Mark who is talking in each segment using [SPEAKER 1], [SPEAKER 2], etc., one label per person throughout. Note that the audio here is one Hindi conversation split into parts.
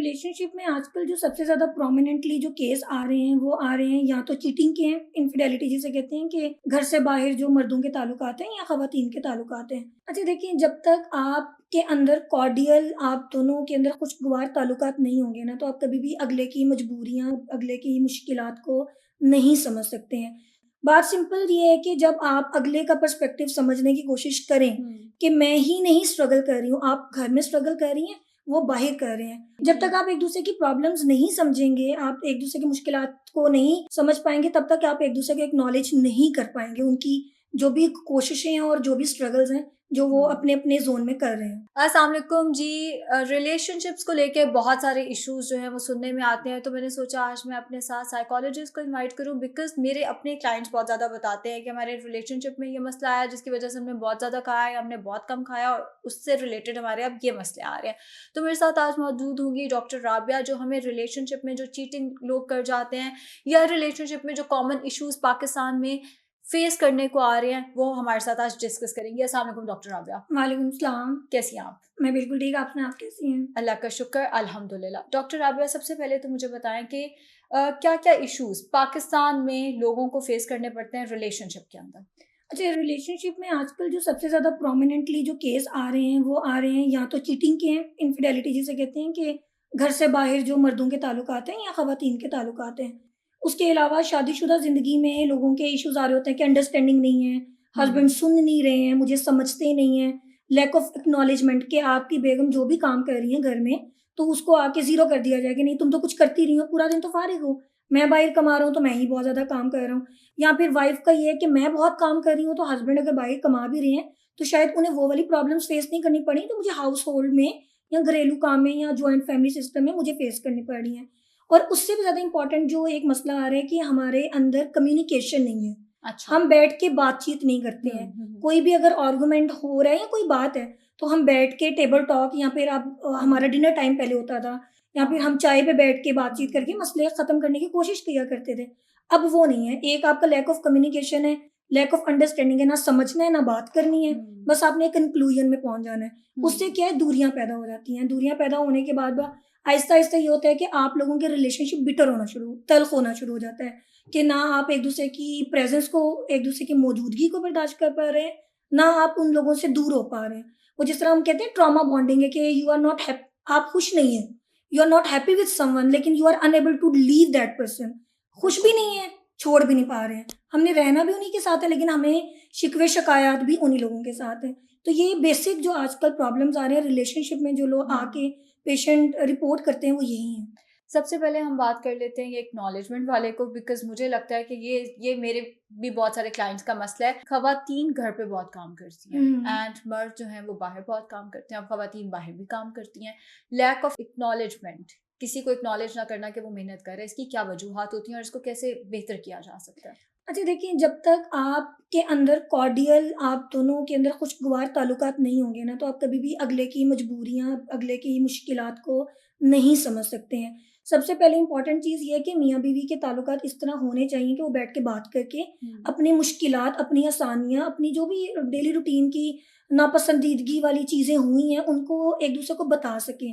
[SPEAKER 1] रिलेशनशिप में आजकल जो सबसे ज़्यादा प्रोमिनेंटली जो केस आ रहे हैं, वो आ रहे हैं या तो चीटिंग के हैं, इनफिडेलिटी जिसे कहते हैं कि घर से बाहर जो मर्दों के ताल्लुकात हैं या ख़वातीन के ताल्लुकात हैं। अच्छा देखिए, जब तक आपके अंदर कॉर्डियल आप दोनों के अंदर खुशगवार ताल्लुकात नहीं होंगे ना, तो आप कभी भी अगले की मजबूरियाँ, अगले की मुश्किलात को नहीं समझ सकते हैं। बात सिंपल ये है कि जब आप अगले का पर्सपेक्टिव समझने की कोशिश करें कि मैं ही नहीं स्ट्रगल कर रही हूँ, आप घर में स्ट्रगल कर रही हैं, वो बाहर कर रहे हैं। जब तक आप एक-दूसरे की प्रॉब्लम्स नहीं समझेंगे, आप एक-दूसरे की मुश्किलात को नहीं समझ पाएँगे, तब तक आप एक-दूसरे को एक्नॉलेज नहीं कर पाएँगे, उनकी जो भी कोशिशें हैं और जो भी स्ट्रगल्स हैं, जो वो अपने-अपने ज़ोन में कर रहे हैं।
[SPEAKER 2] अस्सलाम वालेकुम जी। रिलेशनशिप्स को लेके बहुत सारे इश्यूज जो हैं वो सुनने में आते हैं, तो मैंने सोचा आज मैं अपने साथ साइकोलॉजिस्ट को इनवाइट करूं, बिकॉज मेरे अपने क्लाइंट्स बहुत ज़्यादा बताते हैं कि हमारे रिलेशनशिप में ये मसला आया जिसकी वजह से हमने बहुत ज़्यादा खाया या हमने बहुत कम खाया, और उससे रिलेटेड हमारे अब ये मसले आ रहे हैं। तो मेरे साथ आज मौजूद होंगी डॉक्टर राबिया, जो हमें रिलेशनशिप में जो चीटिंग लोग कर जाते हैं या रिलेशनशिप में जो कॉमन इश्यूज पाकिस्तान में फेस करने को आ रहे हैं, वो हमारे साथ आज डिस्कस करेंगे। अस्सलाम वालेकुम डॉक्टर राबिया,
[SPEAKER 1] वालेकुम सलाम।
[SPEAKER 2] कैसी हैं आप?
[SPEAKER 1] मैं बिल्कुल ठीक, आप सुनाएँ, आप कैसी हैं?
[SPEAKER 2] अल्लाह का शुक्र, अल्हम्दुलिल्लाह। डॉक्टर राबिया, सबसे पहले तो मुझे बताएं कि क्या-क्या इश्यूज़ पाकिस्तान में लोगों को फेस करने पड़ते हैं रिलेशनशिप के अंदर?
[SPEAKER 1] अच्छा, रिलेशनशिप में आजकल जो सबसे ज़्यादा प्रोमिनेंटली जो केस आ रहे हैं, वो आ रहे हैं या तो चीटिंग के हैं, इनफिडेलिटी जिसे कहते हैं कि घर से बाहर जो मर्दों के ताल्लुकात हैं या ख़वातीन के ताल्लुकात हैं। उसके अलावा शादीशुदा ज़िंदगी में लोगों के इश्यूज़ आ रहे होते हैं कि अंडरस्टैंडिंग नहीं है, हस्बैंड सुन नहीं रहे हैं, मुझे समझते नहीं हैं, लैक ऑफ एक्नॉलेजमेंट कि आपकी बेगम जो भी काम कर रही है घर में, तो उसको आके ज़ीरो कर दिया जाए कि नहीं तुम तो कुछ करती नहीं हो, पूरा दिन तो फ़ारिग हो, मैं बाहर कमा रहा हूँ तो मैं ही बहुत ज़्यादा काम कर रहा हूँ। या फिर वाइफ का ये है कि मैं बहुत काम कर रही हूँ, तो हस्बैंड अगर बाहर कमा भी रहे हैं, तो शायद उन्हें वो वाली प्रॉब्लम्स फेस नहीं करनी पड़ी जो मुझे हाउस होल्ड में या घरेलू काम में या जॉइंट फैमिली सिस्टम में मुझे फेस करनी पड़ रही हैं। और उससे भी ज़्यादा इम्पोर्टेंट जो एक मसला आ रहा है कि हमारे अंदर कम्युनिकेशन नहीं है।
[SPEAKER 2] अच्छा।
[SPEAKER 1] हम बैठ के बातचीत नहीं करते हैं। कोई भी अगर आर्गुमेंट हो रहा है या कोई बात है, तो हम बैठ के टेबल टॉक या फिर आप हमारा डिनर टाइम पहले होता था, या फिर हम चाय पे बैठ के बातचीत करके मसले ख़त्म करने की कोशिश किया करते थे। अब वो नहीं है। एक आपका लैक ऑफ कम्युनिकेशन है, लैक ऑफ अंडरस्टैंडिंग है, ना समझना है, ना बात करनी है, बस आपने एक कंक्लूजन में पहुँच जाना है। उससे क्या है, दूरियाँ पैदा हो जाती हैं। दूरियाँ पैदा होने के बाद आहिस्ता-आहिस्ता ये होता है कि आप लोगों के रिलेशनशिप बिटर होना शुरू तल्ख़ होना शुरू हो जाता है कि ना आप एक-दूसरे की प्रेज़ेंस को, एक-दूसरे की मौजूदगी को बर्दाश्त कर पा रहे हैं, ना आप उन लोगों से दूर हो पा रहे हैं। वो जिस तरह हम कहते हैं ट्रॉमा बॉन्डिंग है कि यू आर नॉट हैप आप खुश नहीं हैं, you are not happy with someone, लेकिन you are unable to leave that person. खुश भी नहीं है, छोड़ भी नहीं पा रहे हैं। हमने रहना भी उन्हीं के साथ है, लेकिन हमें शिकवे-शिकायत भी उन्हीं लोगों के साथ है। तो ये बेसिक जो आजकल प्रॉब्लम्स आ रहे हैं रिलेशनशिप में, जो लोग आके पेशेंट रिपोर्ट करते हैं, वो यही हैं।
[SPEAKER 2] सबसे पहले हम बात कर लेते हैं ये एक्नॉलेजमेंट वाले को, बिकॉज़ मुझे लगता है कि ये मेरे भी बहुत सारे क्लाइंट्स का मसला है। ख़वातीन घर पे बहुत काम करती हैं
[SPEAKER 1] हुँ।
[SPEAKER 2] एंड मर्द जो हैं वो बाहर बहुत काम करते हैं। अब ख़वातीन बाहर भी काम करती हैं। लैक ऑफ एक्नॉलेजमेंट, किसी को एक्नॉलेज ना करना कि वो मेहनत कर रहे हैं, इसकी क्या वजूहात होती हैं और इसको कैसे बेहतर किया जा सकता है?
[SPEAKER 1] अच्छा देखिए, जब तक आपके अंदर कॉर्डियल आप दोनों के अंदर खुशगवार ताल्लुकात नहीं होंगे ना, तो आप कभी भी अगले की मजबूरियाँ, अगले की मुश्किलात को नहीं समझ सकते हैं। सबसे पहले इम्पोर्टेंट चीज़ ये है कि मियाँ-बीवी के ताल्लुकात इस तरह होने चाहिए कि वो बैठ के बात करके अपनी मुश्किलात, अपनी आसानियाँ, अपनी जो भी डेली रूटीन की नापसंदीदगी वाली चीज़ें हुई हैं, उनको एक-दूसरे को बता सकें।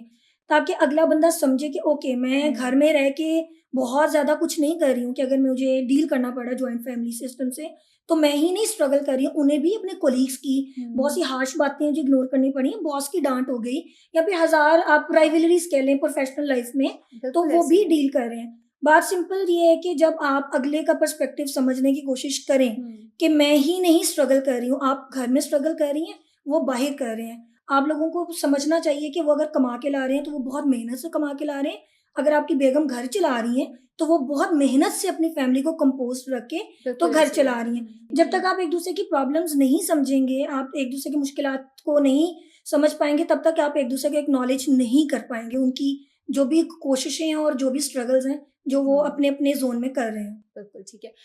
[SPEAKER 1] ताकि अगला बंदा समझे कि ओके, मैं घर में रह के बहुत ज़्यादा कुछ नहीं कर रही हूँ कि अगर मुझे डील करना पड़ा जॉइंट फैमिली सिस्टम से, तो मैं ही नहीं स्ट्रगल कर रही हूँ, उन्हें भी अपने कोलीग्स की बहुत सी हार्श बातें जो इग्नोर करनी पड़ी, बॉस की डाँट हो गई या फिर हज़ार आप राइवलरीज़ कह लें प्रोफ़ेशनल लाइफ़ में, तो
[SPEAKER 2] बिल्कुल
[SPEAKER 1] वो
[SPEAKER 2] ऐसे
[SPEAKER 1] भी
[SPEAKER 2] ही।
[SPEAKER 1] डील कर रहे हैं। बात सिंपल ये है कि जब आप अगले का पर्सपेक्टिव समझने की कोशिश करें कि मैं ही नहीं स्ट्रगल कर रही हूँ, आप घर में स्ट्रगल कर रही हैं, वो बाहर कर रहे हैं। आप लोगों को समझना चाहिए कि वो अगर कमा के ला रहे हैं, तो वो बहुत मेहनत से कमा के ला रहे हैं। अगर आपकी बेगम घर चला रही हैं, तो वो बहुत मेहनत से अपनी फैमिली को कंपोज़्ड रख के तो
[SPEAKER 2] बिल्कुल
[SPEAKER 1] घर
[SPEAKER 2] ऐसे ही
[SPEAKER 1] चला
[SPEAKER 2] है।
[SPEAKER 1] रही हैं। जब तक आप एक-दूसरे की प्रॉब्लम्स नहीं समझेंगे, आप एक-दूसरे की मुश्किलात को नहीं समझ पाएँगे, तब तक आप एक-दूसरे को एक्नॉलेज नहीं कर पाएँगे। उनकी जो भी कोशिशें हैं और जो भी स्ट्रगल्स हैं, जो वो अपने-अपने ज़ोन में कर रहे हैं।
[SPEAKER 2] बिल्कुल, ठीक है।